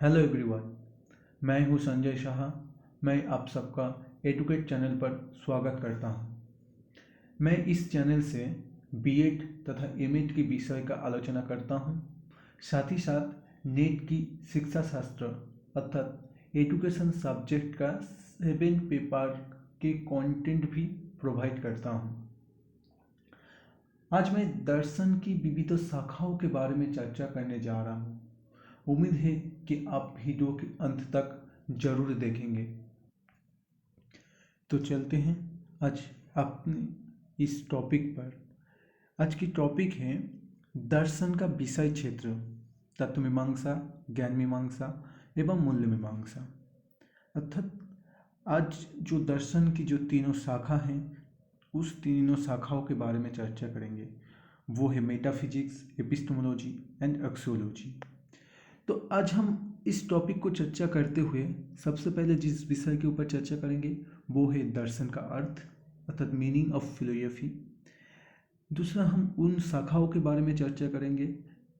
Hello everyone. मैं हूं संजय शाह। मैं आप सबका एडुकेट चैनल पर स्वागत करता हूं। मैं इस चैनल से बीएड तथा एमएड की विषय का आलोचना करता हूं। साथ ही साथ नेट की शिक्षा शास्त्र अर्थात एजुकेशन सब्जेक्ट का 7 पेपर के कंटेंट भी प्रोवाइड करता हूं। आज मैं दर्शन की विविध शाखाओं के बारे में चर्चा करने जा रहा हूं। उम्मीद है कि आप वीडियो के अंत तक जरूर देखेंगे। तो चलते हैं आज अपने इस टॉपिक पर। आज की टॉपिक है दर्शन का विषय क्षेत्र, तत्व मीमांसा, ज्ञान मीमांसा एवं मूल्य मीमांसा। अर्थात आज जो दर्शन की जो तीनों शाखा हैं उस तीनों शाखाओं के बारे में चर्चा करेंगे। वो है मेटाफिजिक्स, एपिस्टेमोलॉजी एंड एक्सियोलॉजी। तो आज हम इस टॉपिक को चर्चा करते हुए सबसे पहले जिस विषय के ऊपर चर्चा करेंगे वो है दर्शन का अर्थ अर्थात मीनिंग ऑफ फिलोसफी। दूसरा हम उन शाखाओं के बारे में चर्चा करेंगे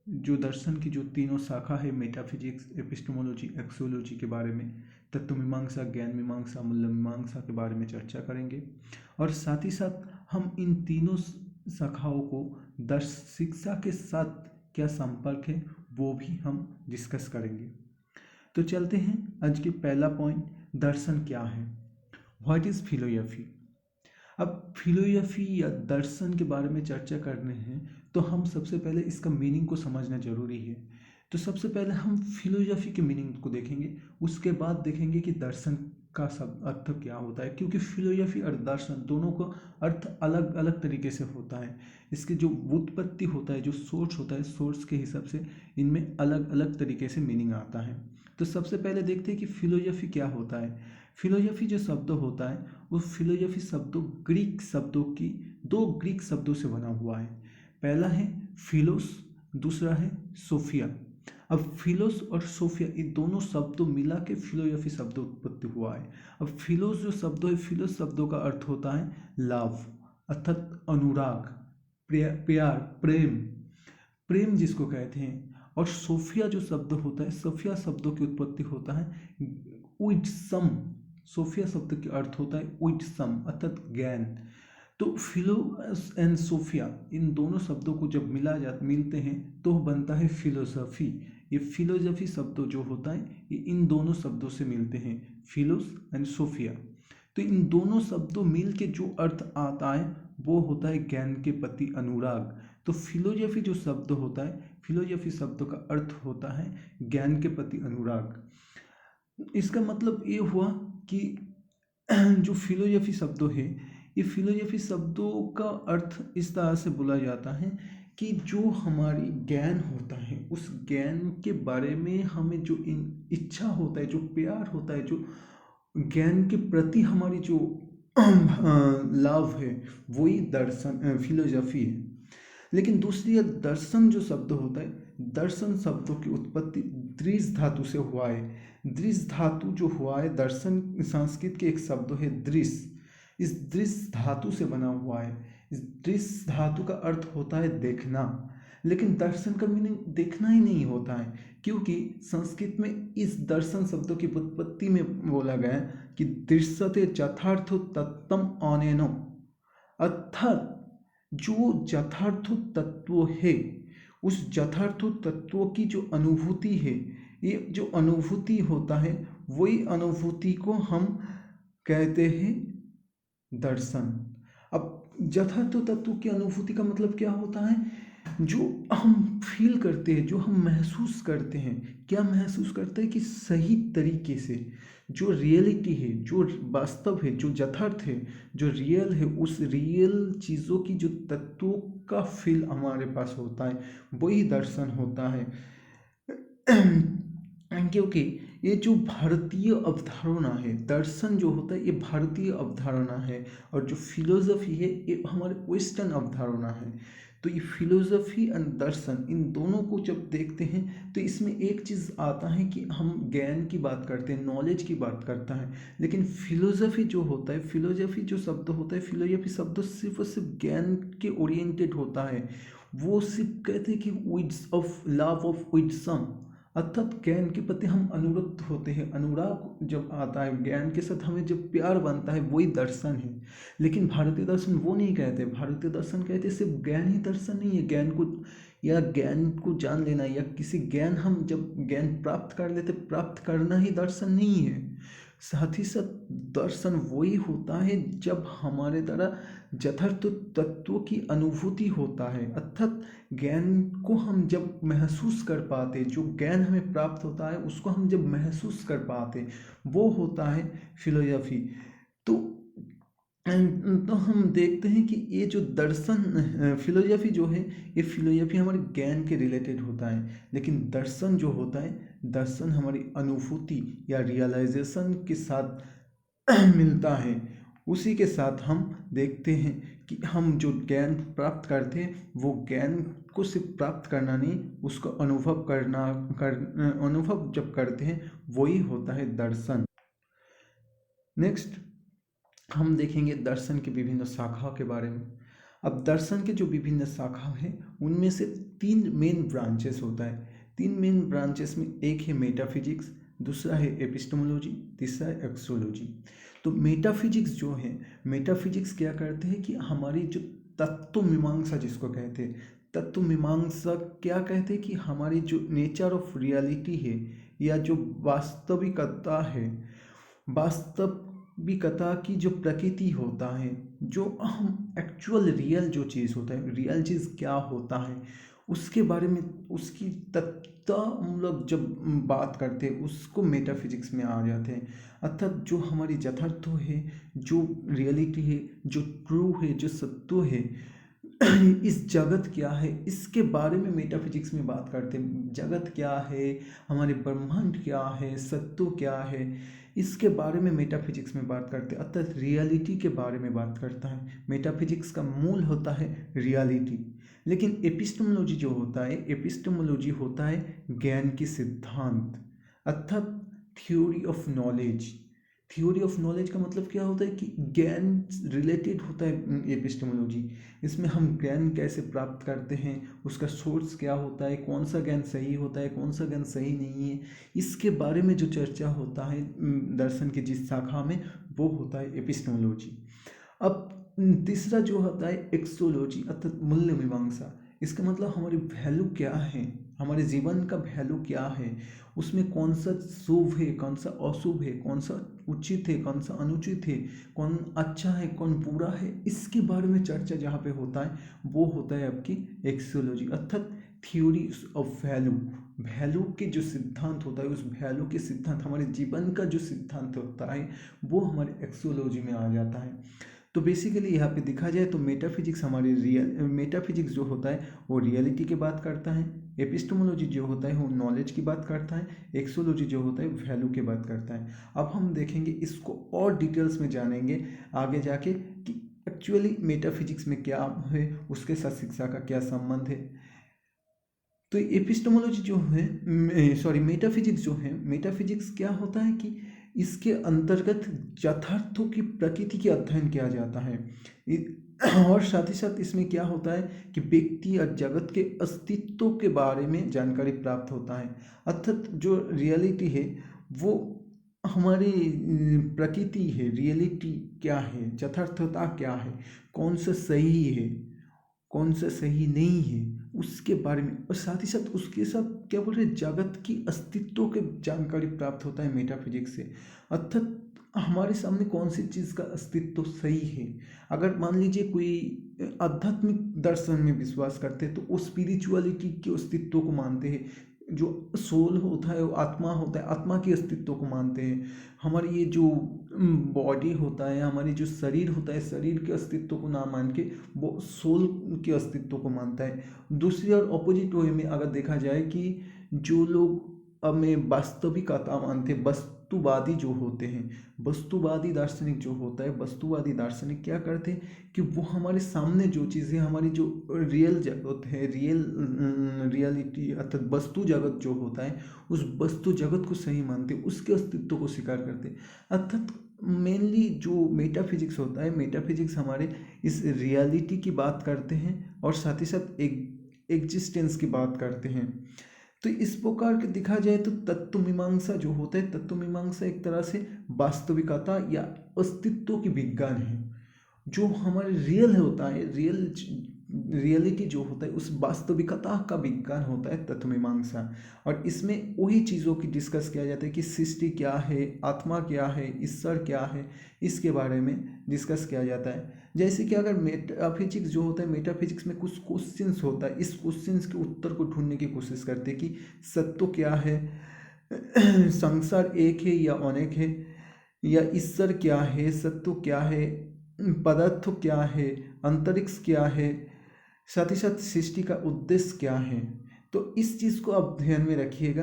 जो दर्शन की जो तीनों शाखा है मेटाफिजिक्स, एपिस्टेमोलॉजी, एक्सियोलॉजी के बारे में, तत्व मीमांसा, ज्ञान मीमांसा, मूल्य मीमांसा के बारे में चर्चा करेंगे। और साथ ही साथ हम इन तीनों शाखाओं को दर्श शिक्षा के साथ क्या संपर्क है वो भी हम डिस्कस करेंगे। तो चलते हैं आज की पहला पॉइंट, दर्शन क्या है, व्हाट इज फिलोसफी। अब फिलोसफी या दर्शन के बारे में चर्चा करने हैं तो हम सबसे पहले इसका मीनिंग को समझना जरूरी है। तो सबसे पहले हम फिलोसफी के मीनिंग को देखेंगे, उसके बाद देखेंगे कि दर्शन का सब अर्थ क्या होता है, क्योंकि फिलोसफी और दर्शन दोनों का अर्थ अलग अलग तरीके से होता है। इसकी जो उत्पत्ति होता है, जो सोर्स होता है, सोर्स के हिसाब से इनमें अलग अलग तरीके से मीनिंग आता है। तो सबसे पहले देखते हैं कि फिलोसफी क्या होता है। फिलोसफी जो शब्द होता है वो फिलोसफी शब्दों ग्रीक शब्दों की दो ग्रीक शब्दों से बना हुआ है। पहला है फिलोस, दूसरा है सोफिया। अब फिलोस और सोफिया ये दोनों शब्दों मिला के फिलोसफी शब्द उत्पत्ति हुआ है। अब फिलोस जो शब्द है, फिलोस शब्दों का अर्थ होता है लव अर्थात अनुराग, प्यार, प्रेम, प्रेम जिसको कहते हैं। और सोफिया जो शब्द होता है, सोफिया शब्दों की उत्पत्ति होता है विडसम। सोफिया शब्द का अर्थ होता है विडसम अर्थात ज्ञान। तो फिलो एंड सोफिया इन दोनों शब्दों को जब मिलते हैं तो बनता है फिलोसफी। ये फिलोसफी शब्द जो होता है ये इन दोनों शब्दों से मिलते हैं, फिलोस एंड सोफिया। तो इन दोनों शब्दों मिल के जो अर्थ आता है वो होता है ज्ञान के प्रति अनुराग। तो फिलोसफी जो शब्द होता है, फिलोसफी शब्द का अर्थ होता है ज्ञान के प्रति अनुराग। इसका मतलब ये हुआ कि जो फिलोसफी शब्द है, ये फिलोसफी शब्दों का अर्थ इस तरह से बोला जाता है कि जो हमारी ज्ञान होता है उस ज्ञान के बारे में हमें जो इच्छा होता है, जो प्यार होता है, जो ज्ञान के प्रति हमारी जो लव है, वही दर्शन फिलोसफी है। लेकिन दूसरी दर्शन जो शब्द होता है, दर्शन शब्दों की उत्पत्ति दृश्य धातु से हुआ है। दृश्य धातु जो हुआ है, दर्शन संस्कृत के एक शब्द है दृश्य, इस दृश्य धातु से बना हुआ है। इस दृश्य धातु का अर्थ होता है देखना, लेकिन दर्शन का मीनिंग देखना ही नहीं होता है, क्योंकि संस्कृत में इस दर्शन शब्दों की उत्पत्ति में बोला गया कि दृश्यते यथार्थ तत्तम अनेनो, अर्थात जो यथार्थ तत्व है उस यथार्थ तत्व की जो अनुभूति है, ये जो अनुभूति होता है वही अनुभूति को हम कहते हैं दर्शन। अब यथार्थ तत्व की अनुभूति का मतलब क्या होता है, जो हम फील करते हैं, जो हम महसूस करते हैं। क्या महसूस करते हैं कि सही तरीके से जो रियलिटी है, जो वास्तव है, जो यथार्थ है, जो रियल है, उस रियल चीज़ों की जो तत्वों का फील हमारे पास होता है वही दर्शन होता है। क्योंकि ये जो भारतीय अवधारणा है, दर्शन जो होता है ये भारतीय अवधारणा है, और जो फिलोसफी है ये हमारे वेस्टर्न अवधारणा है। तो ये फिलोसफी एंड दर्शन इन दोनों को जब देखते हैं तो इसमें एक चीज़ आता है कि हम ज्ञान की बात करते हैं, नॉलेज की बात करता है। लेकिन फिलोसफी जो होता है, फिलोसफी जो शब्द होता है, फिलोसफी शब्द सिर्फ और सिर्फ ज्ञान के ओरिएंटेड होता है। वो सिर्फ कहते हैं कि विड्स ऑफ लव ऑफ विडसम अर्थात ज्ञान के प्रति हम अनुरक्त होते हैं, अनुराग जब आता है ज्ञान के साथ हमें जब प्यार बनता है, वही दर्शन है। लेकिन भारतीय दर्शन वो नहीं कहते। भारतीय दर्शन कहते सिर्फ ज्ञान ही दर्शन नहीं है। ज्ञान को या ज्ञान को जान लेना या किसी ज्ञान हम जब ज्ञान प्राप्त कर लेते, प्राप्त करना ही दर्शन नहीं है। साथ ही साथ दर्शन वही होता है जब हमारे द्वारा यथार्थ तत्व की अनुभूति होता है। अर्थात ज्ञान को हम जब महसूस कर पाते, जो ज्ञान हमें प्राप्त होता है उसको हम जब महसूस कर पाते, वो होता है फिलोसफी। तो तो हम देखते हैं कि ये जो दर्शन फिलोसफी जो है, ये फिलोसफी हमारे ज्ञान के रिलेटेड होता है। लेकिन दर्शन जो होता है, दर्शन हमारी अनुभूति या रियलाइजेशन के साथ मिलता है। उसी के साथ हम देखते हैं कि हम जो ज्ञान प्राप्त करते हैं, वो ज्ञान को सिर्फ प्राप्त करना नहीं, उसको अनुभव करना अनुभव जब करते हैं, वही होता है दर्शन। नेक्स्ट हम देखेंगे दर्शन की विभिन्न शाखाओं के बारे में। अब दर्शन के जो विभिन्न शाखा हैं, उनमें से 3 मेन ब्रांचेस होता है। 3 मेन ब्रांचेस में एक है मेटाफिजिक्स, दूसरा है एपिस्टेमोलॉजी, तीसरा है एक्सोलॉजी। तो मेटाफिजिक्स जो है, मेटाफिजिक्स क्या करते हैं कि हमारी जो तत्व मीमांसा जिसको कहते हैं, तत्व मीमांसा क्या कहते हैं कि हमारी जो नेचर ऑफ रियलिटी है या जो वास्तविकता है, वास्तविकता की जो प्रकृति होता है, जो हम एक्चुअल रियल जो चीज़ होता है, रियल चीज़ क्या होता है, उसके बारे में उसकी तत्व हम लोग जब बात करते हैं, उसको मेटाफिजिक्स में आ जाते हैं। अर्थात जो हमारी यथार्थ है, जो रियलिटी है, जो ट्रू है, जो सत्य है, इस जगत क्या है, इसके बारे में मेटाफिजिक्स में बात करते हैं। जगत क्या है, हमारे ब्रह्मांड क्या है, सत्य क्या है, इसके बारे में मेटाफिजिक्स में बात करते हैं। अर्थात रियलिटी के बारे में बात करता है। मेटाफिजिक्स का मूल होता है रियलिटी। लेकिन एपिस्टेमोलॉजी जो होता है, एपिस्टेमोलॉजी होता है ज्ञान की सिद्धांत, अर्थात theory of knowledge. Theory of knowledge का मतलब क्या होता है कि ज्ञान रिलेटेड होता है एपिस्टेमोलॉजी। इसमें हम ज्ञान कैसे प्राप्त करते हैं, उसका सोर्स क्या होता है, कौन सा ज्ञान सही होता है, कौन सा ज्ञान सही नहीं है, इसके बारे में जो चर्चा होता है दर्शन की जिस शाखा में, वो होता है एपिस्टेमोलॉजी। अब तीसरा जो होता है एक्सोलॉजी, अर्थात मूल्य मीमांसा। इसका मतलब हमारी वैल्यू क्या है, हमारे जीवन का वैल्यू क्या है, उसमें कौन सा शुभ है, कौन सा अशुभ है, कौन सा उचित है, कौन सा अनुचित है, कौन अच्छा है, कौन बुरा है, इसके बारे में चर्चा जहाँ पे होता है, वो होता है आपकी एक्सोलॉजी, अर्थात थ्योरी ऑफ वैल्यू। वैल्यू के जो सिद्धांत होता है, उस वैल्यू के सिद्धांत, हमारे जीवन का जो सिद्धांत होता है, वो हमारे एक्सोलॉजी में आ जाता है। तो बेसिकली यहाँ पे देखा जाए तो मेटाफिजिक्स हमारी मेटाफिजिक्स जो होता है वो रियलिटी की बात करता है, एपिस्टेमोलॉजी जो होता है वो नॉलेज की बात करता है, एक्सोलॉजी जो होता है वैल्यू की बात करता है। अब हम देखेंगे इसको और डिटेल्स में जानेंगे आगे जाके कि एक्चुअली मेटाफिजिक्स में क्या है, उसके साथ शिक्षा का क्या संबंध है। तो एपिस्टेमोलॉजी जो है, सॉरी मेटाफिजिक्स जो है, मेटाफिजिक्स क्या होता है कि इसके अंतर्गत यथार्थों की प्रकृति का अध्ययन किया जाता है। और साथ ही साथ इसमें क्या होता है कि व्यक्ति और जगत के अस्तित्व के बारे में जानकारी प्राप्त होता है। अर्थात जो रियलिटी है वो हमारी प्रकृति है, रियलिटी क्या है, यथार्थता क्या है, कौन सा सही है, कौन सा सही नहीं है, उसके बारे में। और साथ ही साथ उसके साथ क्या बोल रहे हैं, जगत की अस्तित्व के जानकारी प्राप्त होता है मेटाफिजिक्स से। अर्थात हमारे सामने कौन सी चीज़ का अस्तित्व सही है। अगर मान लीजिए कोई आध्यात्मिक दर्शन में विश्वास करते हैं तो वो स्पिरिचुअलिटी के अस्तित्व को मानते हैं, जो सोल होता है वो आत्मा होता है, आत्मा के अस्तित्व को मानते हैं। हमारी ये जो बॉडी होता है, हमारी जो शरीर होता है, शरीर के अस्तित्व को ना मान के वो सोल के अस्तित्व को मानता है। दूसरी और अपोजिट वे में अगर देखा जाए कि जो लोग में वास्तविकता मानते, वस्तुवादी जो होते हैं, वस्तुवादी दार्शनिक जो होता है, वस्तुवादी दार्शनिक क्या करते हैं कि वो हमारे सामने जो चीज़ें, हमारी जो रियल जगत है, रियलिटी अर्थात वस्तु जगत जो होता है, उस वस्तु जगत को सही मानते, उसके अस्तित्व को स्वीकार करते। अर्थात मेनली जो मेटाफिजिक्स होता है, मेटाफिजिक्स हमारे इस रियलिटी की बात करते हैं और साथ ही साथ एग्जिस्टेंस की बात करते हैं। तो इस प्रकार के देखा जाए तो तत्व मीमांसा जो होता है, तत्व मीमांसा एक तरह से वास्तविकता या अस्तित्व की विज्ञान है। जो हमारे रियल होता है, रियलिटी जो होता है, उस वास्तविकता का विज्ञान होता है तत्व मीमांसा। और इसमें वही चीज़ों की डिस्कस किया जाता है कि सृष्टि क्या है, आत्मा क्या है, ईश्वर क्या है, इसके बारे में डिस्कस किया जाता है। जैसे कि अगर मेटाफिजिक्स जो होता है, मेटाफिजिक्स में कुछ क्वेश्चंस होता है, इस क्वेश्चंस के उत्तर को ढूंढने की कोशिश करते हैं कि सत्य क्या है, संसार एक है या अनेक है, या ईश्वर क्या है, सत्य क्या है, पदार्थ क्या है, अंतरिक्ष क्या है, साथ ही साथ सृष्टि का उद्देश्य क्या है। तो इस चीज़ को आप ध्यान में रखिएगा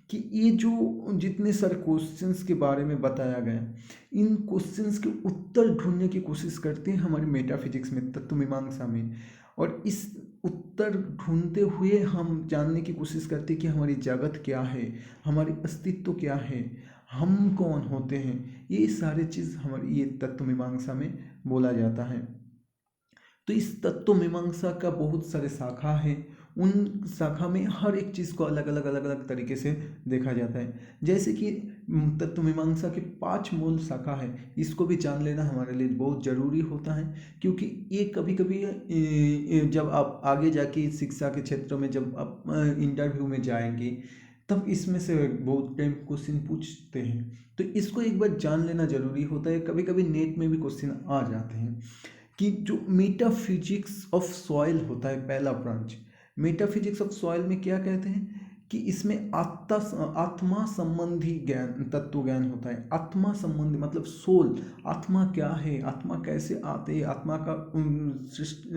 कि ये जो जितने सारे क्वेश्चंस के बारे में बताया गया, इन क्वेश्चंस के उत्तर ढूंढने की कोशिश करते हैं हमारे मेटाफिजिक्स में, तत्व मीमांसा में। और इस उत्तर ढूंढते हुए हम जानने की कोशिश करते हैं कि हमारी जगत क्या है, हमारी अस्तित्व क्या है, हम कौन होते हैं। ये सारे चीज़ हमारी ये तत्व मीमांसा में बोला जाता है। तो इस तत्व मीमांसा का बहुत सारे शाखा है, उन शाखा में हर एक चीज़ को अलग अलग तरीके से देखा जाता है। जैसे कि तत्व मीमांसा के 5 मूल शाखा है, इसको भी जान लेना हमारे लिए बहुत ज़रूरी होता है। क्योंकि ये कभी कभी जब आप आगे जाके शिक्षा के क्षेत्र में जब आप इंटरव्यू में जाएंगे, तब इसमें से बहुत टाइम क्वेश्चन पूछते हैं। तो इसको एक बार जान लेना ज़रूरी होता है। कभी कभी नेट में भी क्वेश्चन आ जाते हैं कि जो मेटाफिजिक्स ऑफ सॉइल होता है, पहला ब्रांच मेटाफिजिक्स ऑफ सॉइल में क्या कहते हैं कि इसमें आत्मा संबंधी ज्ञान, तत्व ज्ञान होता है। आत्मा संबंधी मतलब सोल, आत्मा क्या है, आत्मा कैसे आते हैं, आत्मा का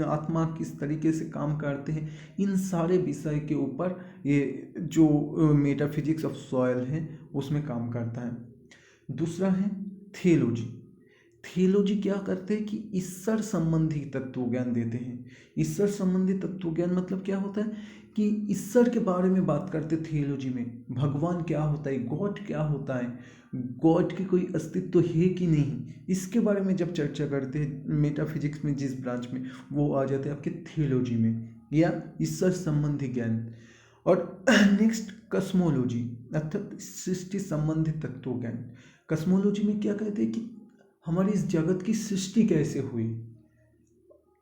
आत्मा किस तरीके से काम करते हैं, इन सारे विषय के ऊपर ये जो मेटाफिजिक्स ऑफ सॉइल है उसमें काम करता है। दूसरा है थियोलॉजी। थियोलॉजी क्या करते हैं कि ईश्वर संबंधी तत्व ज्ञान देते हैं। ईश्वर संबंधी तत्व ज्ञान मतलब क्या होता है कि ईश्वर के बारे में बात करते थियोलॉजी में। भगवान क्या होता है, गॉड क्या होता है, गॉड की कोई अस्तित्व है कि नहीं, इसके बारे में जब चर्चा करते हैं मेटाफिजिक्स में, जिस ब्रांच में, वो आ जाते हैं आपके थियोलॉजी में या ईश्वर संबंधी ज्ञान। और नेक्स्ट कस्मोलॉजी अर्थात सृष्टि संबंधी तत्व ज्ञान। कस्मोलॉजी में क्या कहते हैं कि हमारी इस जगत की सृष्टि कैसे हुई,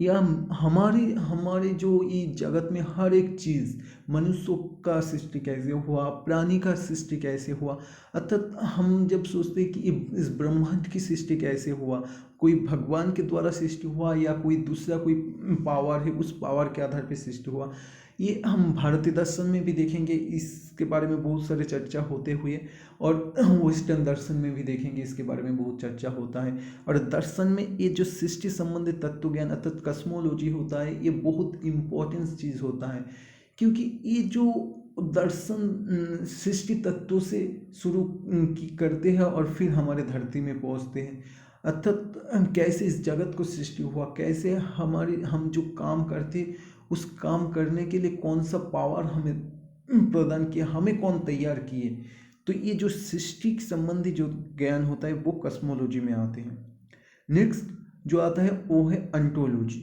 या हमारी जो ये जगत में हर एक चीज़, मनुष्यों का सृष्टि कैसे हुआ, प्राणी का सृष्टि कैसे हुआ। अर्थात हम जब सोचते हैं कि इस ब्रह्मांड की सृष्टि कैसे हुआ, कोई भगवान के द्वारा सृष्टि हुआ या कोई दूसरा कोई पावर है, उस पावर के आधार पर सृष्टि हुआ। ये हम भारतीय दर्शन में भी देखेंगे, इसके बारे में बहुत सारे चर्चा होते हुए, और वेस्टर्न दर्शन में भी देखेंगे, इसके बारे में बहुत चर्चा होता है। और दर्शन में ये जो सृष्टि संबंधित तत्व ज्ञान अर्थात कस्मोलॉजी होता है, ये बहुत इम्पोर्टेंट चीज़ होता है। क्योंकि ये जो दर्शन सृष्टि तत्वों से शुरू करते हैं और फिर हमारे धरती में पहुंचते हैं। अर्थात कैसे इस जगत को सृष्टि हुआ, कैसे हम जो काम करते, उस काम करने के लिए कौन सा पावर हमें प्रदान किया, हमें कौन तैयार किए। तो ये जो सृष्टि संबंधी जो ज्ञान होता है वो कस्मोलॉजी में आते हैं। नेक्स्ट जो आता है वो है अंटोलॉजी।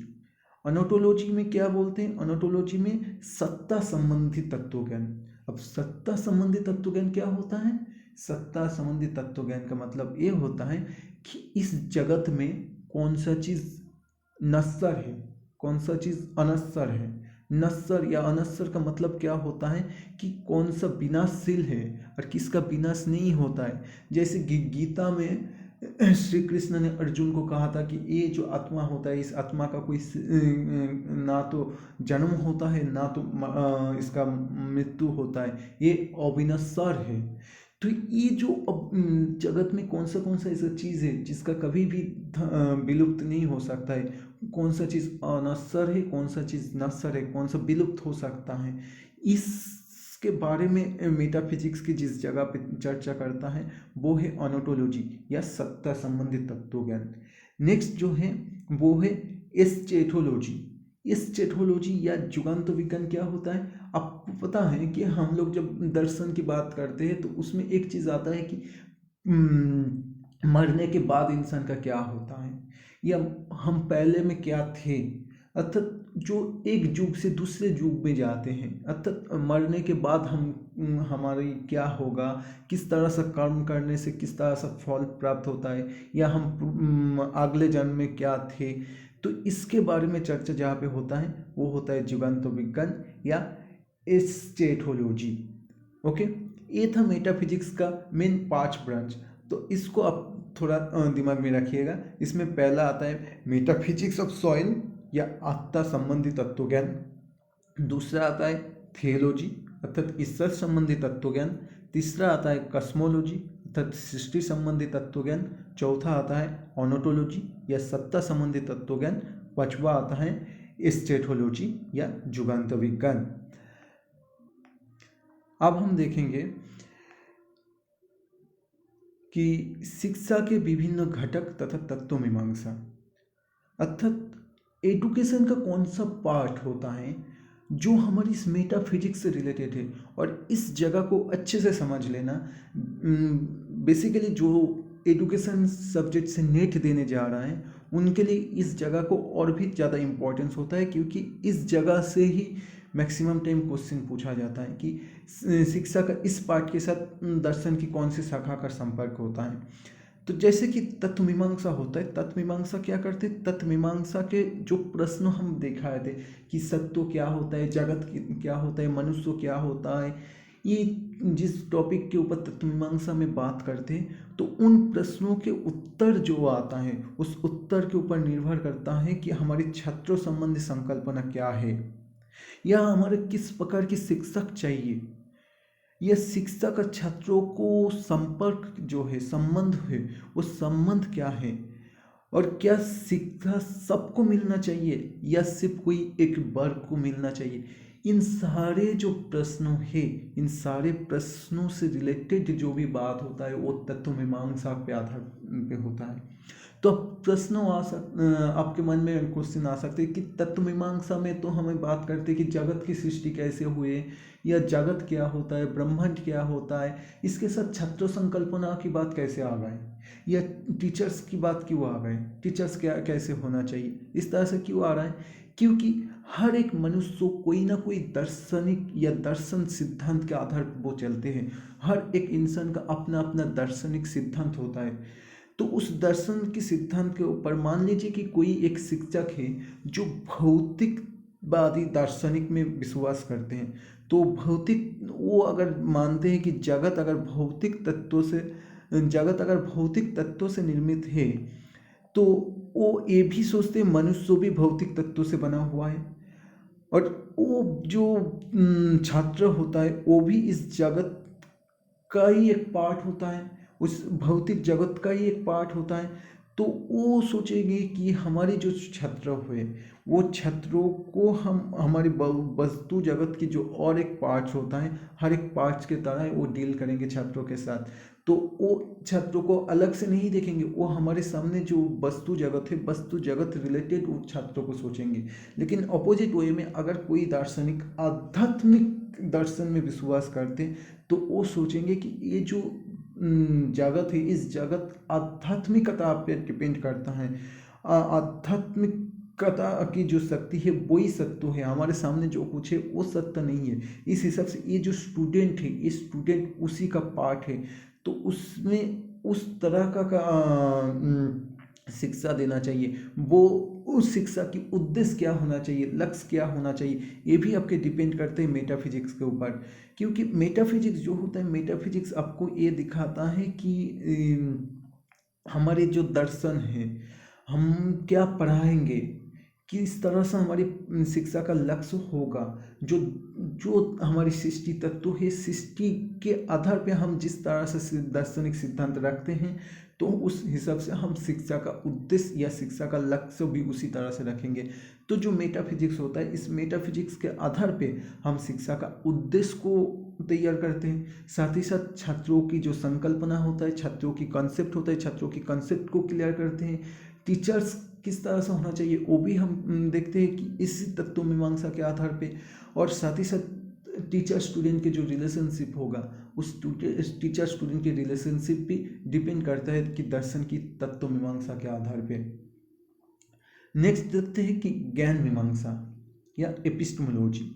अनोटोलॉजी में क्या बोलते हैं, अनोटोलॉजी में सत्ता संबंधी तत्व ज्ञान। अब सत्ता संबंधी तत्व ज्ञान क्या होता है, सत्ता संबंधी तत्व ज्ञान का मतलब ये होता है कि इस जगत में कौन सा चीज़ नश्वर है, कौन सा चीज़ अनश्वर है। नश्वर या अनश्वर का मतलब क्या होता है कि कौन सा विनाशशील है और किसका विनाश नहीं होता है। जैसे गीता में श्री कृष्ण ने अर्जुन को कहा था कि ये जो आत्मा होता है, इस आत्मा का कोई ना तो जन्म होता है ना तो इसका मृत्यु होता है, ये अविनश्वर है। तो ये जो जगत में कौन सा ऐसा चीज़ है जिसका कभी भी विलुप्त नहीं हो सकता है, कौन सा चीज़ अनश्वर है, कौन सा चीज़ नश्वर है, कौन सा विलुप्त हो सकता है, इसके बारे में मेटाफिजिक्स की जिस जगह पे चर्चा करता है वो है अनोटोलॉजी या सत्ता संबंधित तत्व ज्ञान। नेक्स्ट जो है वो है एस्चेटोलॉजी। एस्चेटोलॉजी या जुगांत विज्ञान क्या होता है, आपको पता है कि हम लोग जब दर्शन की बात करते हैं तो उसमें एक चीज़ आता है कि मरने के बाद इंसान का क्या होता है, या हम पहले में क्या थे। अर्थात जो एक युग से दूसरे युग में जाते हैं, अर्थात मरने के बाद हम हमारी क्या होगा, किस तरह से कर्म करने से किस तरह से फल प्राप्त होता है, या हम अगले जन्म में क्या थे, तो इसके बारे में चर्चा जहाँ पे होता है वो होता है जुगांत विज्ञान या एस्टेटोलॉजी। ओके, ये था मेटाफिजिक्स का मेन 5 ब्रांच। तो इसको आप थोड़ा दिमाग में रखिएगा। इसमें पहला आता है मेटाफिजिक्स ऑफ सॉइल या आत्मा संबंधी तत्वज्ञान। दूसरा आता है थियोलॉजी अर्थात ईश्वर संबंधी तत्वज्ञान। तीसरा आता है कस्मोलॉजी अर्थात सृष्टि संबंधी तत्वज्ञान। चौथा आता है ऑनटोलॉजी या सत्ता संबंधी तत्वज्ञान। पांचवा आता है एस्टेटोलॉजी या जुगांत विज्ञान। अब हम देखेंगे कि शिक्षा के विभिन्न घटक तथा तत्व मीमांसा अर्थात एडुकेशन का कौन सा पार्ट होता है जो हमारी इस मेटाफिजिक्स से रिलेटेड है, और इस जगह को अच्छे से समझ लेना। बेसिकली जो एडुकेशन सब्जेक्ट से नेट देने जा रहा है उनके लिए इस जगह को और भी ज़्यादा इम्पोर्टेंस होता है, क्योंकि इस जगह से ही मैक्सिमम टाइम क्वेश्चन पूछा जाता है कि शिक्षा का इस पार्ट के साथ दर्शन की कौन सी शाखा का संपर्क होता है। तो जैसे कि तत्व मीमांसा होता है, तत्व मीमांसा क्या करते हैं, तत्व मीमांसा के जो प्रश्न हम दिखाए थे कि सत्य क्या होता है, जगत क्या होता है, मनुष्य क्या होता है, ये जिस टॉपिक के ऊपर तत्व मीमांसा में बात करते हैं, तो उन प्रश्नों के उत्तर जो आता है उस उत्तर के ऊपर निर्भर करता है कि हमारी छात्रों संबंधी संकल्पना क्या है, या हमारे किस प्रकार की शिक्षक चाहिए, यह शिक्षा का छात्रों को संपर्क जो है, संबंध है, वो संबंध क्या है, और क्या शिक्षा सबको मिलना चाहिए या सिर्फ कोई एक वर्ग को मिलना चाहिए। इन सारे जो प्रश्नों है, इन सारे प्रश्नों से रिलेटेड जो भी बात होता है वो तत्व मीमांसा पे आधार पे होता है। तो प्रश्न आपके मन में क्वेश्चन आ सकते हैं कि तत्व मीमांसा में तो हमें बात करते हैं कि जगत की सृष्टि कैसे हुए, या जगत क्या होता है, ब्रह्मांड क्या होता है, इसके साथ छात्र संकल्पना की बात कैसे आ गए, या टीचर्स की बात क्यों आ गए, टीचर्स क्या कैसे होना चाहिए, इस तरह से क्यों आ रहा है, क्योंकि हर एक मनुष्य को कोई ना कोई दार्शनिक या दर्शन सिद्धांत के आधार पर वो चलते हैं। हर एक इंसान का अपना अपना दार्शनिक सिद्धांत होता है। तो उस दर्शन के सिद्धांत के ऊपर मान लीजिए कि कोई एक शिक्षक है जो भौतिकवादी दार्शनिक में विश्वास करते हैं, तो वो अगर मानते हैं कि जगत अगर भौतिक तत्वों से निर्मित है, तो वो ये भी सोचते हैं मनुष्य भी भौतिक तत्वों से बना हुआ है, और वो जो छात्र होता है वो भी इस जगत का ही एक पार्ट होता है, उस भौतिक जगत का ही एक पार्ट होता है। तो वो सोचेंगे कि हमारे जो छात्र हुए वो छात्रों को हम हमारी वस्तु जगत की जो और एक पार्ट्स होता है, हर एक पार्ट्स के तरह वो डील करेंगे छात्रों के साथ। तो वो छात्रों को अलग से नहीं देखेंगे, वो हमारे सामने जो वस्तु जगत है, वस्तु जगत रिलेटेड वो छात्रों को सोचेंगे। लेकिन अपोजिट वे में अगर कोई दार्शनिक आध्यात्मिक दर्शन में विश्वास करते तो वो सोचेंगे कि ये जो जगत है, इस जगत आध्यात्मिकता पे डिपेंड करता है, आध्यात्मिकता की जो शक्ति है वही सत्य है, हमारे सामने जो कुछ है वो सत्य नहीं है। इस हिसाब से ये जो स्टूडेंट है, ये स्टूडेंट उसी का पार्ट है, तो उसमें उस तरह का शिक्षा देना चाहिए। वो उस शिक्षा की उद्देश्य क्या होना चाहिए, लक्ष्य क्या होना चाहिए, ये भी आपके डिपेंड करते हैं मेटाफिजिक्स के ऊपर। क्योंकि मेटाफिजिक्स जो होता है, मेटाफिजिक्स आपको ये दिखाता है कि हमारे जो दर्शन है, हम क्या पढ़ाएंगे, किस तरह से हमारी शिक्षा का लक्ष्य होगा, जो जो हमारी सृष्टि तत्व है, सृष्टि के आधार पे हम जिस तरह से दार्शनिक सिद्धांत रखते हैं, तो उस हिसाब से हम शिक्षा का उद्देश्य या शिक्षा का लक्ष्य भी उसी तरह से रखेंगे। तो जो मेटाफिजिक्स होता है, इस मेटाफिजिक्स के आधार पे हम शिक्षा का उद्देश्य को तैयार करते हैं। साथ ही साथ छात्रों की जो संकल्पना होता है, छात्रों की कॉन्सेप्ट होता है, छात्रों की कॉन्सेप्ट को क्लियर करते हैं। टीचर्स किस तरह से होना चाहिए वो भी हम देखते हैं कि इसी तत्व मीमांसा के आधार पे, और साथ ही साथ टीचर स्टूडेंट के जो रिलेशनशिप होगा, उस टीचर स्टूडेंट के रिलेशनशिप भी डिपेंड करता है कि दर्शन की तत्व मीमांसा के आधार पे। नेक्स्ट देखते हैं कि ज्ञान मीमांसा। या एपिस्टेमोलॉजी।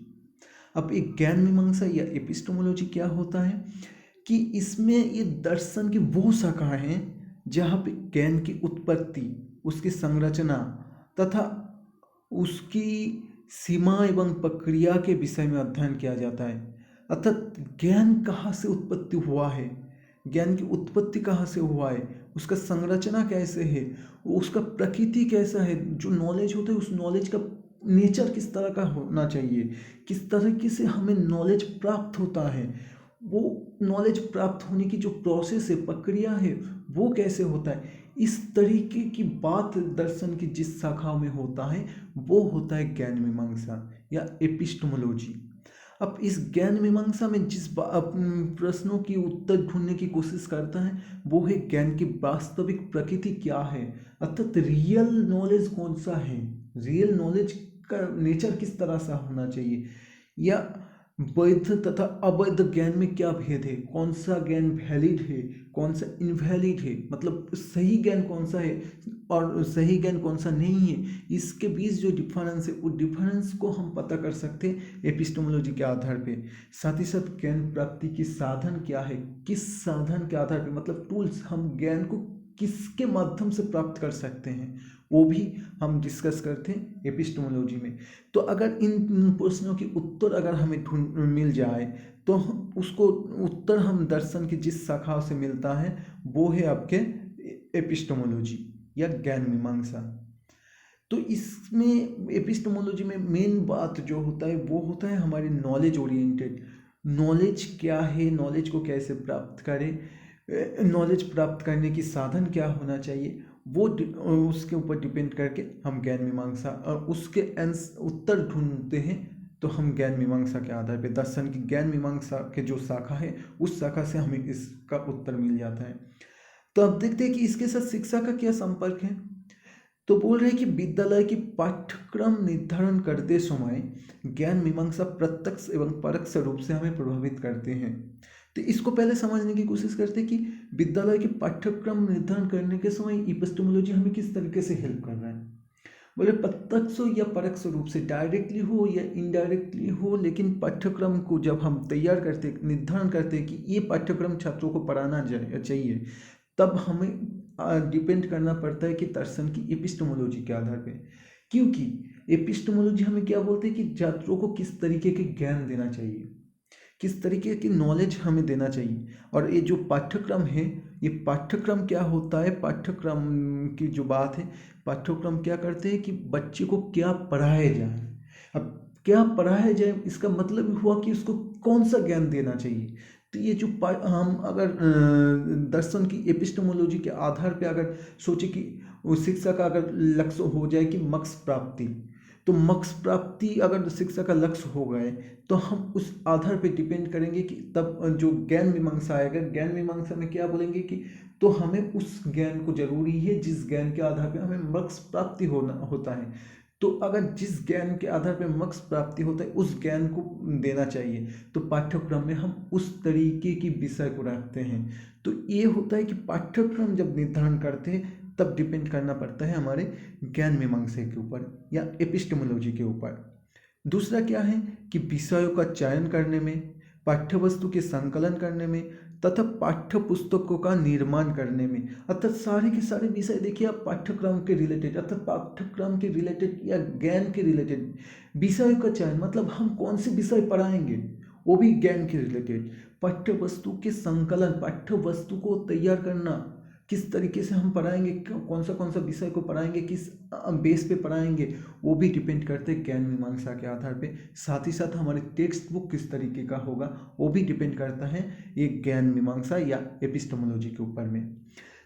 अब एक ज्ञान मीमांसा या एपिस्टेमोलॉजी क्या होता है कि इसमें ये दर्शन की वो शाखाएं हैं जहाँ पे ज्ञान की उत्पत्ति, उसकी संरचना तथा उसकी सीमा एवं प्रक्रिया के विषय में अध्ययन किया जाता है। अर्थात ज्ञान कहाँ से उत्पत्ति हुआ है, ज्ञान की उत्पत्ति कहाँ से हुआ है, उसका संरचना कैसे है, उसका प्रकृति कैसा है, जो नॉलेज होता है उस नॉलेज का नेचर किस तरह का होना चाहिए, किस तरीके से हमें नॉलेज प्राप्त होता है, वो नॉलेज प्राप्त होने की जो प्रोसेस है, प्रक्रिया है, वो कैसे होता है, इस तरीके की बात दर्शन की जिस शाखा में होता है वो होता है ज्ञान मीमांसा या एपिस्टेमोलॉजी। अब इस ज्ञान मीमांसा में जिस प्रश्नों की उत्तर ढूंढने की कोशिश करता है वो है ज्ञान की वास्तविक प्रकृति क्या है, अर्थात रियल नॉलेज कौन सा है, रियल नॉलेज का नेचर किस तरह सा होना चाहिए, या वैध तथा अवैध ज्ञान में क्या भेद है, कौन सा ज्ञान वैलिड है, कौन सा इनवैलिड है, मतलब सही ज्ञान कौन सा है और सही ज्ञान कौन सा नहीं है, इसके बीच जो डिफरेंस है वो डिफरेंस को हम पता कर सकते हैं एपिस्टेमोलॉजी के आधार पे। साथ ही साथ ज्ञान प्राप्ति की साधन क्या है, किस साधन के आधार पे, मतलब टूल्स, हम ज्ञान को किसके माध्यम से प्राप्त कर सकते हैं, वो भी हम डिस्कस करते हैं एपिस्टेमोलॉजी में। तो अगर इन प्रश्नों के उत्तर अगर हमें ढूंढ मिल जाए तो उसको उत्तर हम दर्शन की जिस शाखा से मिलता है वो है आपके एपिस्टेमोलॉजी या ज्ञान मीमांसा। तो इसमें एपिस्टेमोलॉजी में मेन बात जो होता है वो होता है हमारे नॉलेज ओरिएंटेड, नॉलेज क्या है, नॉलेज को कैसे प्राप्त करें, नॉलेज प्राप्त करने की साधन क्या होना चाहिए, वो उसके ऊपर डिपेंड करके हम ज्ञान मीमांसा उसके उत्तर ढूंढते हैं। तो हम ज्ञान मीमांसा के आधार पे दर्शन की ज्ञान मीमांसा के जो शाखा है उस शाखा से हमें इसका उत्तर मिल जाता है। तो अब देखते हैं कि इसके साथ शिक्षा का क्या संपर्क है। तो बोल रहे हैं कि विद्यालय की पाठ्यक्रम निर्धारण करते समय ज्ञान मीमांसा प्रत्यक्ष एवं परोक्ष रूप से हमें प्रभावित करते हैं। तो इसको पहले समझने की कोशिश करते हैं कि विद्यालय के पाठ्यक्रम निर्धारण करने के समय एपिस्टेमोलॉजी हमें किस तरीके से हेल्प कर रहा है। बोले प्रत्यक्ष या परोक्ष रूप से, डायरेक्टली हो या इनडायरेक्टली हो, लेकिन पाठ्यक्रम को जब हम तैयार करते, निर्धारण करते हैं कि ये पाठ्यक्रम छात्रों को पढ़ाना चाहिए, तब हमें डिपेंड करना पड़ता है कि दर्शन की एपिस्टेमोलॉजी के आधार पे। क्योंकि एपिस्टेमोलॉजी हमें क्या बोलते हैं कि छात्रों को किस तरीके के ज्ञान देना चाहिए, किस तरीके की नॉलेज हमें देना चाहिए। और ये जो पाठ्यक्रम है, ये पाठ्यक्रम क्या होता है, पाठ्यक्रम की जो बात है, पाठ्यक्रम क्या करते हैं कि बच्चे को क्या पढ़ाया जाए। अब क्या पढ़ाया जाए इसका मतलब हुआ कि उसको कौन सा ज्ञान देना चाहिए। तो ये जो हम अगर दर्शन की एपिस्टेमोलॉजी के आधार पे अगर सोचे कि उस शिक्षा का अगर लक्ष्य हो जाए कि मोक्ष प्राप्ति, तो मोक्ष प्राप्ति अगर शिक्षा का लक्ष्य हो गए तो हम उस आधार पे डिपेंड करेंगे कि तब जो ज्ञान मीमांसा आएगा, ज्ञान मीमांसा में क्या बोलेंगे कि तो हमें उस ज्ञान को जरूरी है जिस ज्ञान के आधार पे हमें मोक्ष प्राप्ति होता है। तो अगर जिस ज्ञान के आधार पे मोक्ष प्राप्ति होता है उस ज्ञान को देना चाहिए, तो पाठ्यक्रम में हम उस तरीके की विषय को रखते हैं। तो ये होता है कि पाठ्यक्रम जब निर्धारण करते हैं तब डिपेंड करना पड़ता है हमारे ज्ञान मीमांसा के ऊपर या एपिस्टेमोलॉजी के ऊपर। दूसरा क्या है कि विषयों का चयन करने में, पाठ्यवस्तु के संकलन करने में तथा पाठ्य पुस्तकों का निर्माण करने में, अर्थात सारे के सारे विषय देखिए आप पाठ्यक्रम के रिलेटेड, अर्थात पाठ्यक्रम के रिलेटेड या ज्ञान के रिलेटेड विषयों का चयन, मतलब हम कौन से विषय पढ़ाएंगे वो भी ज्ञान के रिलेटेड। पाठ्य वस्तु के संकलन, पाठ्य वस्तु को तैयार करना, किस तरीके से हम पढ़ाएंगे, कौन सा विषय को पढ़ाएंगे, किस बेस पे पढ़ाएंगे, वो भी डिपेंड करते हैं ज्ञान मीमांसा के आधार पे। साथ ही साथ हमारे टेक्स्ट बुक किस तरीके का होगा वो भी डिपेंड करता है ये ज्ञान मीमांसा या एपिस्टेमोलॉजी के ऊपर में।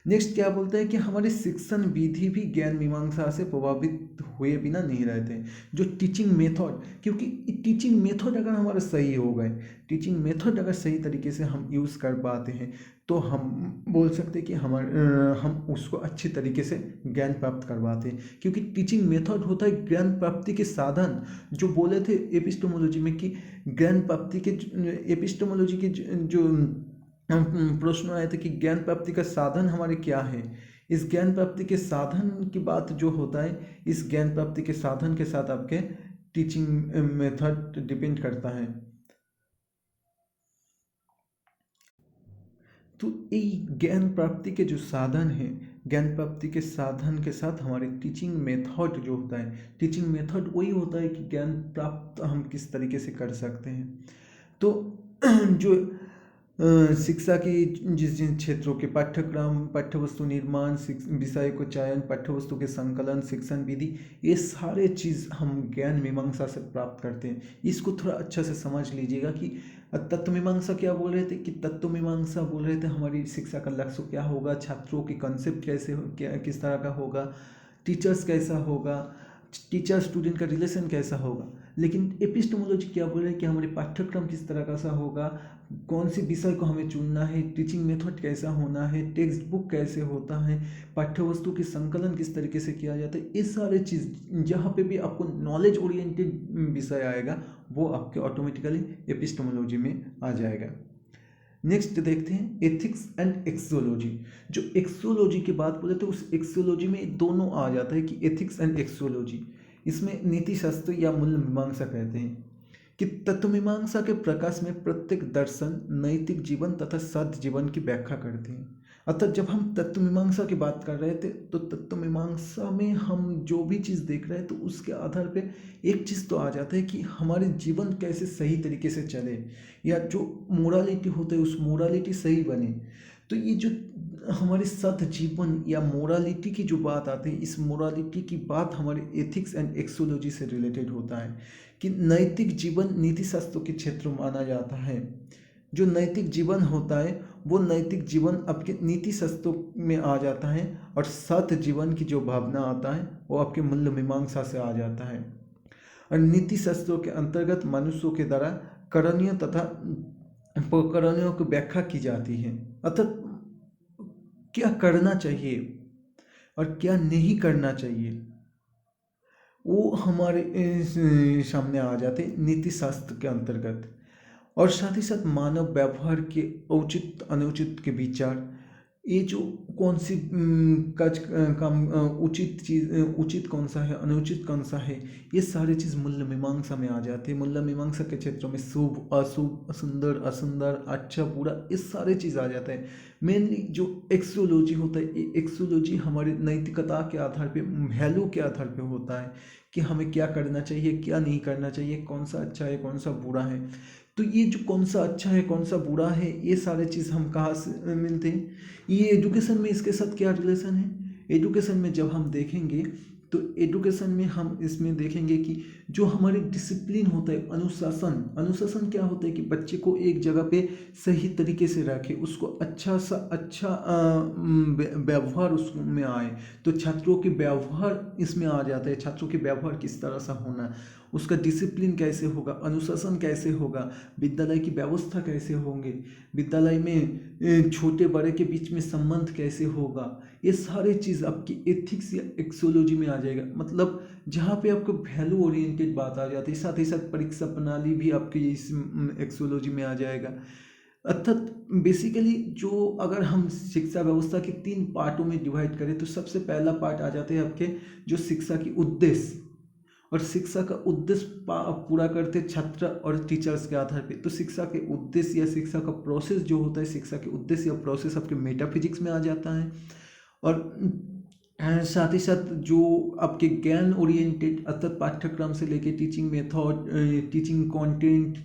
नेक्स्ट क्या बोलते हैं कि हमारे शिक्षण विधि भी ज्ञान मीमांसा से प्रभावित हुए बिना नहीं रहते। जो टीचिंग मेथड, क्योंकि टीचिंग मेथड अगर हमारे सही हो गए, टीचिंग मेथड अगर सही तरीके से हम यूज़ कर पाते हैं तो हम बोल सकते हैं कि हम उसको अच्छी तरीके से ज्ञान प्राप्त करवाते हैं। क्योंकि टीचिंग मेथड होता है ज्ञान प्राप्ति के साधन। जो बोले थे एपिस्टेमोलॉजी में कि ज्ञान प्राप्ति के, एपिस्टेमोलॉजी के जो प्रश्न आए थे कि ज्ञान प्राप्ति का साधन हमारे क्या है। इस ज्ञान प्राप्ति के साधन की बात जो होता है, इस ज्ञान प्राप्ति के साधन के साथ आपके टीचिंग मेथड डिपेंड करता है। तो ये ज्ञान प्राप्ति के जो साधन हैं, ज्ञान प्राप्ति के साधन के साथ हमारे टीचिंग मेथड जो होता है, टीचिंग मेथड वही होता है कि ज्ञान प्राप्त हम किस तरीके से कर सकते हैं। तो जो शिक्षा की जिस जिन क्षेत्रों के पाठ्यक्रम, पाठ्यवस्तु निर्माण, विषय को चयन, पाठ्यवस्तु के संकलन, शिक्षण विधि, ये सारे चीज़ हम ज्ञान मीमांसा से प्राप्त करते हैं। इसको थोड़ा अच्छा से समझ लीजिएगा कि तत्व मीमांसा क्या बोल रहे थे, कि तत्व मीमांसा बोल रहे थे हमारी शिक्षा का लक्ष्य क्या होगा, छात्रों की कंसेप्ट कैसे क्या किस तरह का होगा, टीचर्स कैसा होगा, टीचर स्टूडेंट का रिलेशन कैसा होगा। लेकिन एपिस्टेमोलॉजी क्या बोल रहे हैं कि हमारे पाठ्यक्रम किस तरह का सा होगा, कौन सी विषय को हमें चुनना है, टीचिंग मेथड कैसा होना है, टेक्स्ट बुक कैसे होता है, पाठ्यवस्तु के संकलन किस तरीके से किया जाता है। ये सारे चीज़ जहाँ पे भी आपको नॉलेज ओरिएंटेड विषय आएगा वो आपके ऑटोमेटिकली एपिस्टेमोलॉजी में आ जाएगा। नेक्स्ट देखते हैं एथिक्स एंड एक्सोलॉजी। जो एक्सोलॉजी की बात बोले तो उस एक्सोलॉजी में दोनों आ जाता है कि एथिक्स एंड एक्सोलॉजी। इसमें नीति शास्त्र या मूल्य मीमांसा कहते हैं कि तत्व मीमांसा के प्रकाश में प्रत्येक दर्शन नैतिक जीवन तथा सद जीवन की व्याख्या करते हैं। अतः जब हम तत्व मीमांसा की बात कर रहे थे तो तत्व मीमांसा में हम जो भी चीज़ देख रहे हैं तो उसके आधार पे एक चीज़ तो आ जाता है कि हमारे जीवन कैसे सही तरीके से चले, या जो मोरालिटी होता है उस मोरालिटी सही बने। तो ये जो हमारे सद जीवन या मोरालिटी की जो बात आती है, इस मोरालिटी की बात हमारे एथिक्स एंड एक्सोलॉजी से रिलेटेड होता है कि नैतिक जीवन नीति शास्त्रों के क्षेत्र में माना जाता है। जो नैतिक जीवन होता है वो नैतिक जीवन आपके नीति शास्त्रों में आ जाता है, और सत जीवन की जो भावना आता है वो आपके मूल्य मीमांसा से आ जाता है। और नीति शास्त्रों के अंतर्गत मनुष्यों के द्वारा करणीय तथा करणीयों की व्याख्या की जाती है। अर्थात क्या करना चाहिए और क्या नहीं करना चाहिए वो हमारे सामने आ जाते नीति शास्त्र के अंतर्गत। और साथ ही साथ मानव व्यवहार के औचित अनुचित के विचार, ये जो कौन सी काम उचित चीज़, उचित कौन सा है, अनुचित कौन सा है, ये सारी चीज़ मूल्य मीमांसा में आ जाती है। मूल्य मीमांसा के क्षेत्रों में शुभ अशुभ, सुंदर असुंदर, अच्छा बुरा, ये सारे चीज़ आ जाते हैं। मेनली जो एक्सोलॉजी होता है, ये एक्सोलॉजी हमारी नैतिकता के आधार पे, वैल्यू के आधार पे होता है कि हमें क्या करना चाहिए, क्या नहीं करना चाहिए, कौन सा अच्छा है, कौन सा बुरा है। तो ये जो कौन सा अच्छा है, कौन सा बुरा है, ये सारे चीज़ हम कहाँ से मिलते हैं, ये एजुकेशन में इसके साथ क्या रिलेशन है। एजुकेशन में जब हम देखेंगे तो एजुकेशन में हम इसमें देखेंगे कि जो हमारी डिसिप्लिन होता है, अनुशासन, अनुशासन क्या होता है कि बच्चे को एक जगह पे सही तरीके से रखे, उसको अच्छा सा अच्छा व्यवहार उसमें आए। तो छात्रों के व्यवहार इसमें आ जाता है, छात्रों के व्यवहार किस तरह सा होना, उसका डिसिप्लिन कैसे होगा, अनुशासन कैसे होगा, विद्यालय की व्यवस्था कैसे होंगे, विद्यालय में छोटे बड़े के बीच में संबंध कैसे होगा, ये सारी चीज़ आपकी एथिक्स या एक्सोलॉजी में आ जाएगा। मतलब जहाँ पे आपको वैल्यू ओरिएंटेड बात आ जाती है, साथ ही साथ परीक्षा प्रणाली भी आपके इस एक्सोलॉजी में आ जाएगा। अर्थात बेसिकली जो अगर हम शिक्षा व्यवस्था के 3 पार्टों में डिवाइड करें तो सबसे पहला पार्ट आ जाते हैं आपके जो शिक्षा की उद्देश्य, और शिक्षा का उद्देश्य पूरा करते छात्र और टीचर्स के आधार पे। तो शिक्षा के उद्देश्य या शिक्षा का प्रोसेस जो होता है, शिक्षा के उद्देश्य या प्रोसेस आपके मेटाफिजिक्स में आ जाता है। और साथ ही साथ जो आपके ज्ञान ओरिएंटेड अर्थात पाठ्यक्रम से लेके teaching method, teaching content,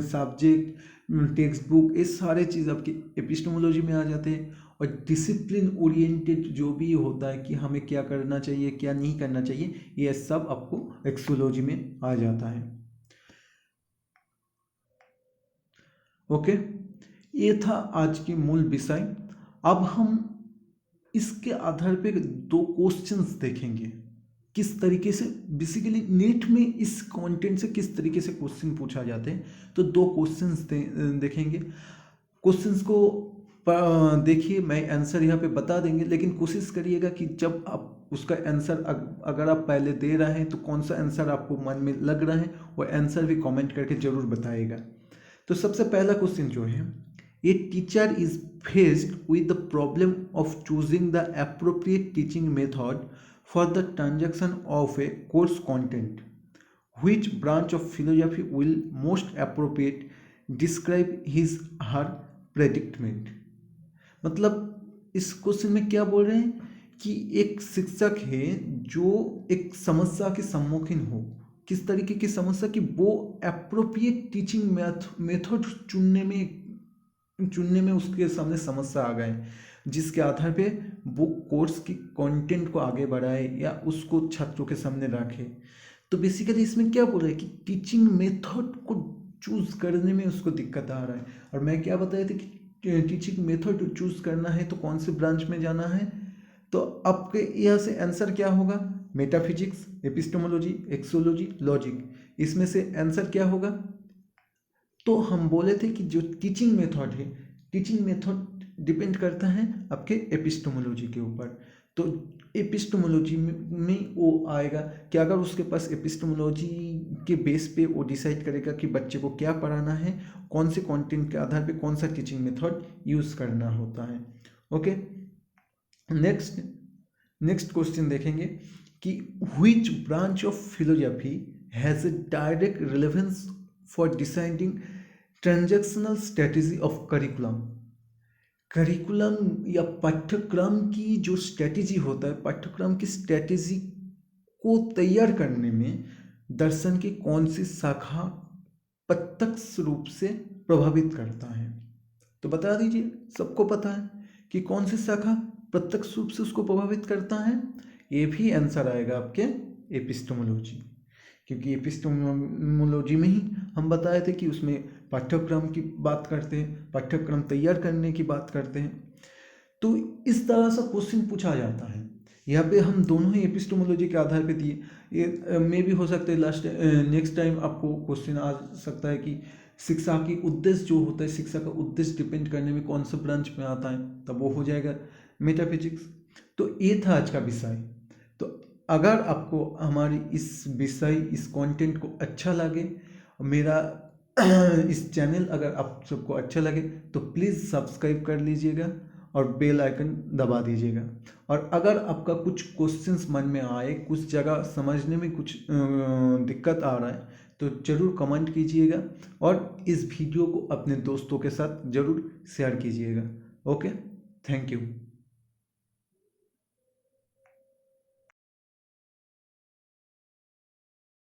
subject, text book, ये सारे चीज़ आपकी एपिस्टेमोलॉजी में आ जाते हैं। और डिसिप्लिन ओरिएंटेड जो भी होता है कि हमें क्या करना चाहिए, क्या नहीं करना चाहिए, ये सब आपको एक्सोलॉजी में आ जाता है। ओके, ये था आज की मूल विषय। अब हम इसके आधार पे 2 क्वेश्चंस देखेंगे किस तरीके से बेसिकली नेट में इस कंटेंट से किस तरीके से क्वेश्चन पूछा जाते हैं। तो 2 क्वेश्चंस देखेंगे। क्वेश्चंस को देखिए, मैं आंसर यहाँ पे बता देंगे, लेकिन कोशिश करिएगा कि जब आप उसका आंसर अगर आप पहले दे रहे हैं तो कौन सा आंसर आपको मन में लग रहा है वो आंसर भी कमेंट करके जरूर बताइएगा। तो सबसे पहला क्वेश्चन जो है, a teacher is faced with the problem of choosing the appropriate teaching method for the transaction of A course content which branch of philosophy will most appropriate describe his her predicament। मतलब इस question में क्या बोल रहे हैं कि एक शिक्षक है जो एक समस्या के सम्मुखीन हो, किस तरीके की समस्या कि वो अप्रोप्रिएट टीचिंग मेथड चुनने में उसके सामने समस्या आ गए, जिसके आधार पे वो कोर्स की कंटेंट को आगे बढ़ाए या उसको छात्रों के सामने रखे। तो बेसिकली इसमें क्या बोल रहा है कि टीचिंग मेथड को चूज करने में उसको दिक्कत आ रहा है। और मैं क्या बताया था कि टीचिंग मेथड चूज करना है तो कौन से ब्रांच में जाना है, तो आपके यहाँ से आंसर क्या होगा, मेटाफिजिक्स, एपिस्टेमोलॉजी, एक्सोलॉजी, लॉजिक, इसमें से आंसर क्या होगा। तो हम बोले थे कि जो टीचिंग मेथड है, टीचिंग मेथड डिपेंड करता है आपके एपिस्टेमोलॉजी के ऊपर। तो एपिस्टेमोलॉजी में वो आएगा कि अगर उसके पास एपिस्टेमोलॉजी के बेस पे वो डिसाइड करेगा कि बच्चे को क्या पढ़ाना है, कौन से कंटेंट के आधार पे कौन सा टीचिंग मेथड यूज करना होता है। ओके, नेक्स्ट क्वेश्चन देखेंगे कि which branch of philosophy has a direct relevance for deciding transactional strategy of curriculum. Curriculum या पाठ्यक्रम की जो स्ट्रेटेजी होता है, पाठ्यक्रम की स्ट्रेटेजी को तैयार करने में दर्शन की कौन सी शाखा प्रत्यक्ष रूप से प्रभावित करता है। तो बता दीजिए, सबको पता है कि कौन सी शाखा प्रत्यक्ष रूप से उसको प्रभावित करता है। ये भी आंसर आएगा आपके एपिस्टेमोलॉजी, क्योंकि एपिस्टेमोलॉजी में ही हम बताए थे कि उसमें पाठ्यक्रम की बात करते हैं, पाठ्यक्रम तैयार करने की बात करते हैं। तो इस तरह से क्वेश्चन पूछा जाता है। यहाँ पे हम दोनों ही एपिस्टेमोलॉजी के आधार पे दिए। ये मे भी हो सकता है नेक्स्ट टाइम आपको क्वेश्चन आ सकता है कि शिक्षा की उद्देश्य जो होता है, शिक्षा का उद्देश्य डिपेंड करने में कौन सा ब्रांच में आता है, तब वो हो जाएगा मेटाफिजिक्स। तो ये था आज का विषय। तो अगर आपको हमारी इस विषय, इस कंटेंट को अच्छा लगे, मेरा इस चैनल अगर आप सबको अच्छा लगे तो प्लीज़ सब्सक्राइब कर लीजिएगा और बेल आइकन दबा दीजिएगा। और अगर आपका कुछ क्वेश्चंस मन में आए, कुछ जगह समझने में कुछ दिक्कत आ रहा है, तो ज़रूर कमेंट कीजिएगा और इस वीडियो को अपने दोस्तों के साथ ज़रूर शेयर कीजिएगा। Okay, thank you.